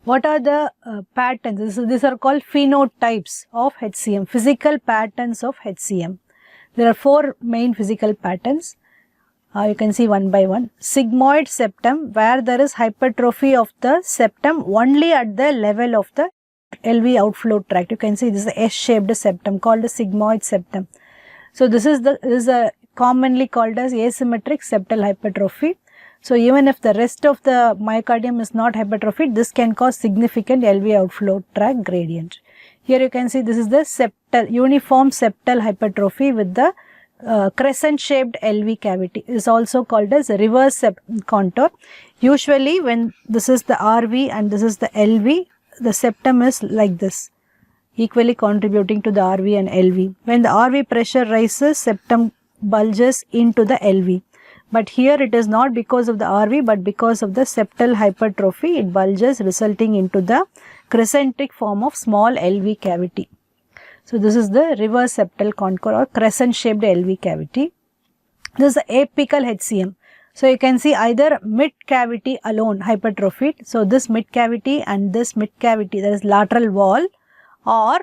What are the patterns? These are called phenotypes of HCM, physical patterns of HCM. There are 4 main physical patterns. You can see one by one. Sigmoid septum, where there is hypertrophy of the septum only at the level of the LV outflow tract. You can see this is a S-shaped septum called the sigmoid septum. So this is commonly called as asymmetric septal hypertrophy. So even if the rest of the myocardium is not hypertrophied, this can cause significant LV outflow tract gradient. Here you can see this is the uniform septal hypertrophy with the crescent shaped LV cavity. It is also called as reverse contour. Usually when this is the RV and this is the LV, the septum is like this, equally contributing to the RV and LV. When the RV pressure rises, septum bulges into the LV. But here it is not because of the RV but because of the septal hypertrophy, it bulges, resulting into the crescentic form of small LV cavity. So this is the reverse septal contour or crescent shaped LV cavity. This is the apical HCM. So you can see either mid cavity alone hypertrophied. So this mid cavity and this mid cavity, that is lateral wall, or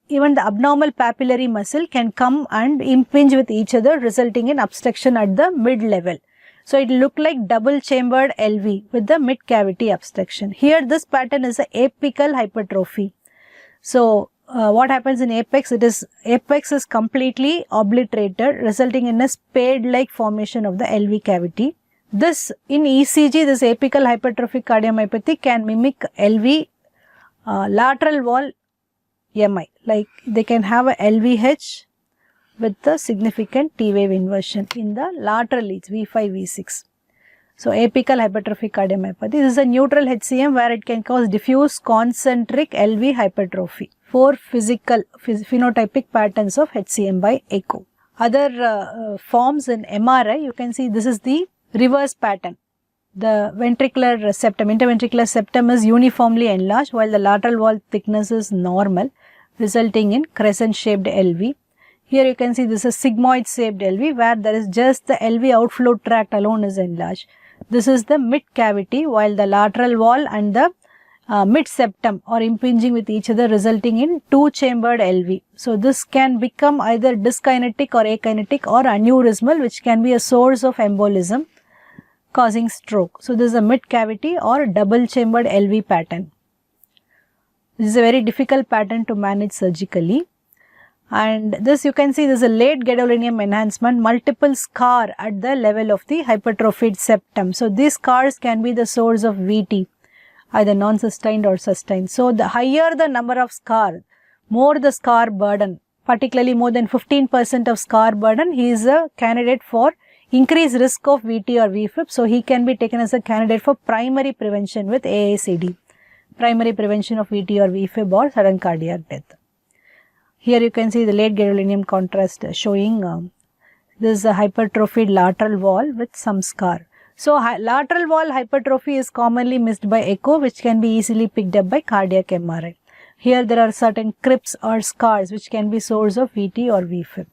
even the abnormal papillary muscle can come and impinge with each other, resulting in obstruction at the mid level. So it will look like double chambered LV with the mid cavity obstruction. Here this pattern is an apical hypertrophy. So what happens in apex? Apex is completely obliterated, resulting in a spade-like formation of the LV cavity. This in ECG, this apical hypertrophic cardiomyopathy can mimic LV lateral wall MI, like they can have a LVH with the significant T wave inversion in the lateral leads V5, V6. So apical hypertrophic cardiomyopathy. This is a neutral HCM where it can cause diffuse concentric LV hypertrophy. 4 physical phenotypic patterns of HCM by echo. Other forms in MRI, you can see this is the reverse pattern. The ventricular septum, interventricular septum is uniformly enlarged while the lateral wall thickness is normal, resulting in crescent shaped LV. Here you can see this is sigmoid shaped LV where there is just the LV outflow tract alone is enlarged. This is the mid cavity while the lateral wall and the mid septum are impinging with each other, resulting in 2-chambered LV. So this can become either dyskinetic or akinetic or aneurysmal, which can be a source of embolism causing stroke. So this is a mid cavity or double chambered LV pattern. This is a very difficult pattern to manage surgically. And this you can see this is a late gadolinium enhancement, multiple scar at the level of the hypertrophied septum. So these scars can be the source of VT, either non-sustained or sustained. So the higher the number of scar, more the scar burden, particularly more than 15% of scar burden, he is a candidate for increased risk of VT or VFib. So he can be taken as a candidate for primary prevention with AICD, primary prevention of VT or VFib or sudden cardiac death. Here you can see the late gadolinium contrast showing this is a hypertrophied lateral wall with some scar. So lateral wall hypertrophy is commonly missed by echo, which can be easily picked up by cardiac MRI. Here there are certain crypts or scars which can be source of VT or VFib.